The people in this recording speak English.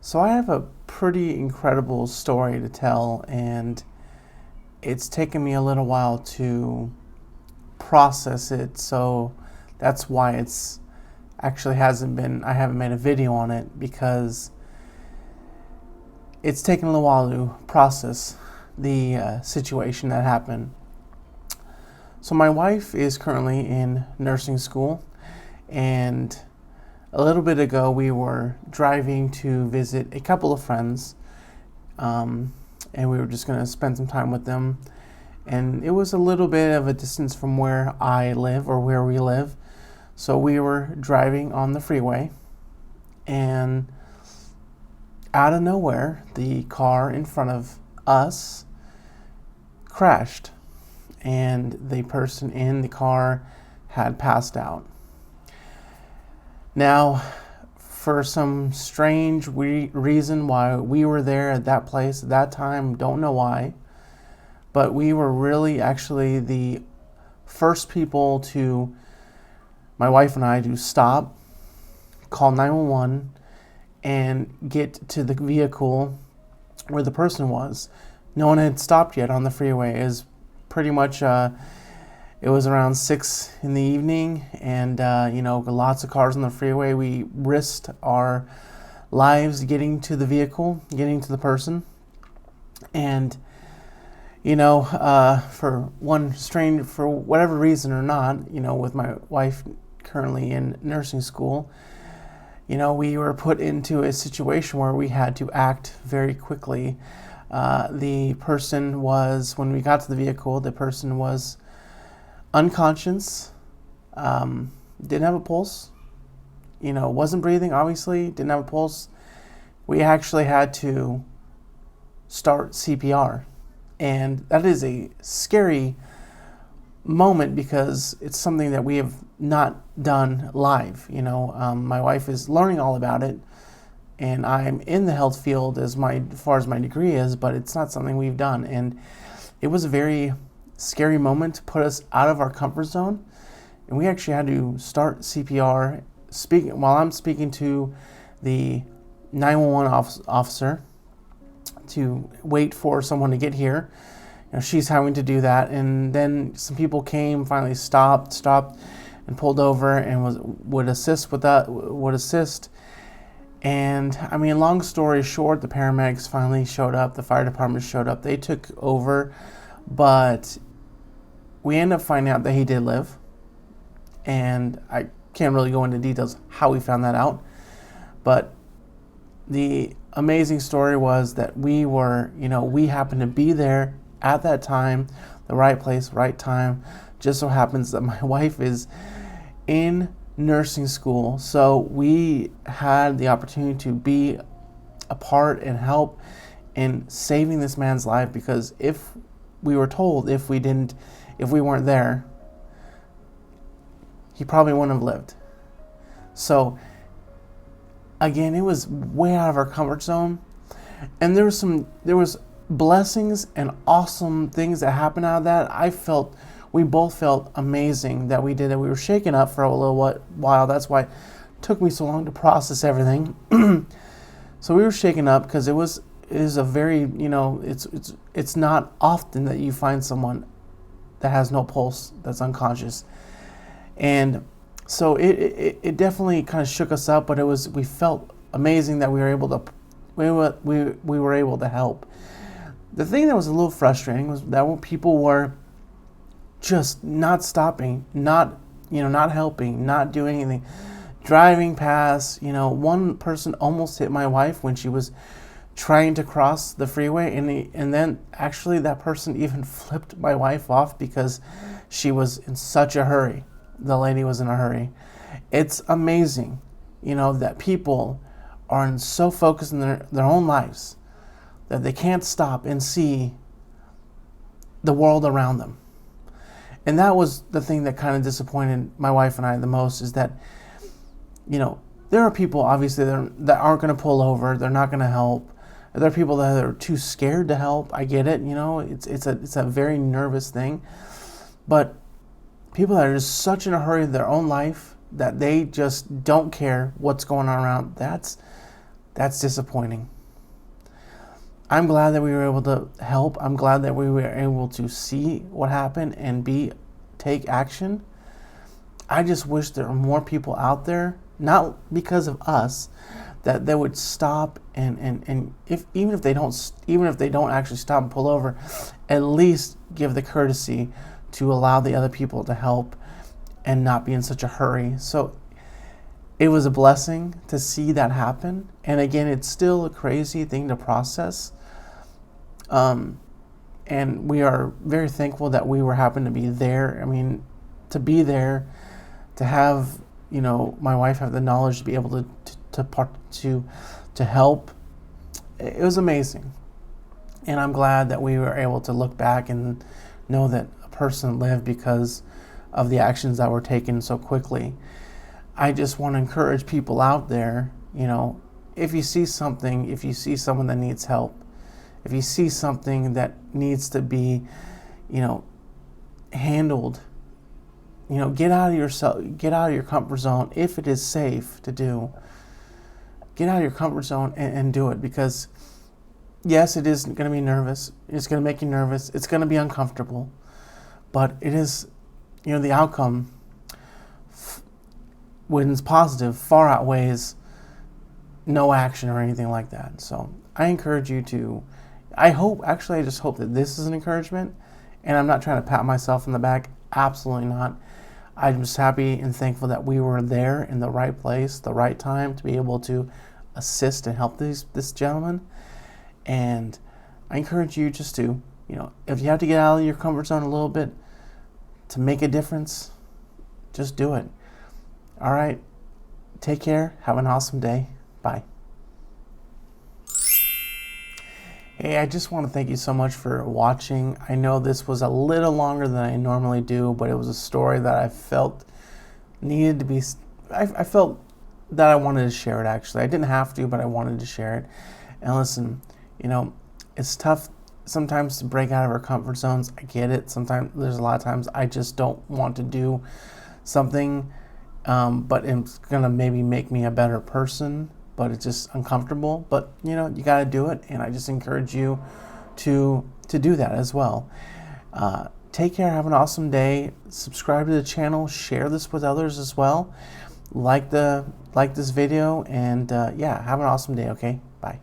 So I have a pretty incredible story to tell, and it's taken me a little while to process it. So that's why it's actually hasn't been, I haven't made a video on it because it's taken a little while to process the situation that happened. So my wife is currently in nursing school, and a little bit ago we were driving to visit a couple of friends, and we were just going to spend some time with them. And it was a little bit of a distance from where I live or where we live. So we were driving on the freeway, and out of nowhere, the car in front of us crashed, and the person in the car had passed out. Now, for some strange reason why we were there at that place at that time, don't know why, but we were really actually the first people to, my wife and I, to stop, call 911, and get to the vehicle where the person was. No one had stopped yet on the freeway. It was pretty much, it was around 6 in the evening, and lots of cars on the freeway. We risked our lives getting to the vehicle, getting to the person, and for whatever reason or not, with my wife currently in nursing school, we were put into a situation where we had to act very quickly. The person was, when we got to the vehicle, the person was unconscious, didn't have a pulse, wasn't breathing, obviously, didn't have a pulse. We actually had to start CPR. And that is a scary moment because it's something that we have not done live. My wife is learning all about it, and I'm in the health field as far as my degree is, but it's not something we've done. And it was a very scary moment to put us out of our comfort zone, and we actually had to start CPR while I'm speaking to the 911 officer to wait for someone to get here. She's having to do that, and then some people came, finally stopped and pulled over and would assist with that, and long story short, the paramedics finally showed up, the fire department showed up, they took over, but we ended up finding out that he did live, and I can't really go into details how we found that out, but the amazing story was that we happened to be there at that time, the right place, right time. Just so happens that my wife is in nursing school, so we had the opportunity to be a part and help in saving this man's life, because if we were told if we weren't there, he probably wouldn't have lived. So again, it was way out of our comfort zone, and there was blessings and awesome things that happened out of that. We both felt amazing that we did it. We were shaken up for a little while. That's why it took me so long to process everything. So we were shaken up because it is a very, it's not often that you find someone that has no pulse, that's unconscious, and so it definitely kind of shook us up. But we felt amazing that we were able to help. The thing that was a little frustrating was that when people were just not stopping, not helping, not doing anything, driving past. One person almost hit my wife when she was trying to cross the freeway, and then actually that person even flipped my wife off because she was in such a hurry. The lady was in a hurry. It's amazing, that people are so focused in their own lives that they can't stop and see the world around them. And that was the thing that kind of disappointed my wife and I the most, is that, there are people obviously that aren't going to pull over, they're not going to help. There are people that are too scared to help. I get it, it's a very nervous thing. But people that are just such in a hurry in their own life that they just don't care what's going on around, that's that's disappointing. I'm glad that we were able to help. I'm glad that we were able to see what happened and take action. I just wish there were more people out there, not because of us, that they would stop and even if they don't actually stop and pull over, at least give the courtesy to allow the other people to help and not be in such a hurry. So it was a blessing to see that happen. And again, it's still a crazy thing to process. And we are very thankful that we happened to be there. I mean, to be there, to have, my wife have the knowledge to be able to help. It was amazing. And I'm glad that we were able to look back and know that a person lived because of the actions that were taken so quickly. I just want to encourage people out there, if you see someone that needs help, if you see something that needs to be, handled, get out of your comfort zone if it is safe to do. Get out of your comfort zone and do it, because yes, it is going to be nervous. It's going to make you nervous. It's going to be uncomfortable, but it is, the outcome when it's positive far outweighs no action or anything like that. So I encourage you to, I just hope that this is an encouragement, and I'm not trying to pat myself on the back. Absolutely not. I'm just happy and thankful that we were there in the right place, the right time to be able to assist and help this gentleman. And I encourage you just to, if you have to get out of your comfort zone a little bit to make a difference, just do it. All right. Take care. Have an awesome day. Bye. Hey, I just want to thank you so much for watching. I know this was a little longer than I normally do, but it was a story that I felt needed to be, I felt that I wanted to share it, actually. I didn't have to, but I wanted to share it. And listen, it's tough sometimes to break out of our comfort zones. I get it. Sometimes, there's a lot of times I just don't want to do something, but it's going to maybe make me a better person, but it's just uncomfortable. But, you got to do it, and I just encourage you to do that as well. Take care. Have an awesome day. Subscribe to the channel. Share this with others as well. Like this video, and have an awesome day, okay? Bye.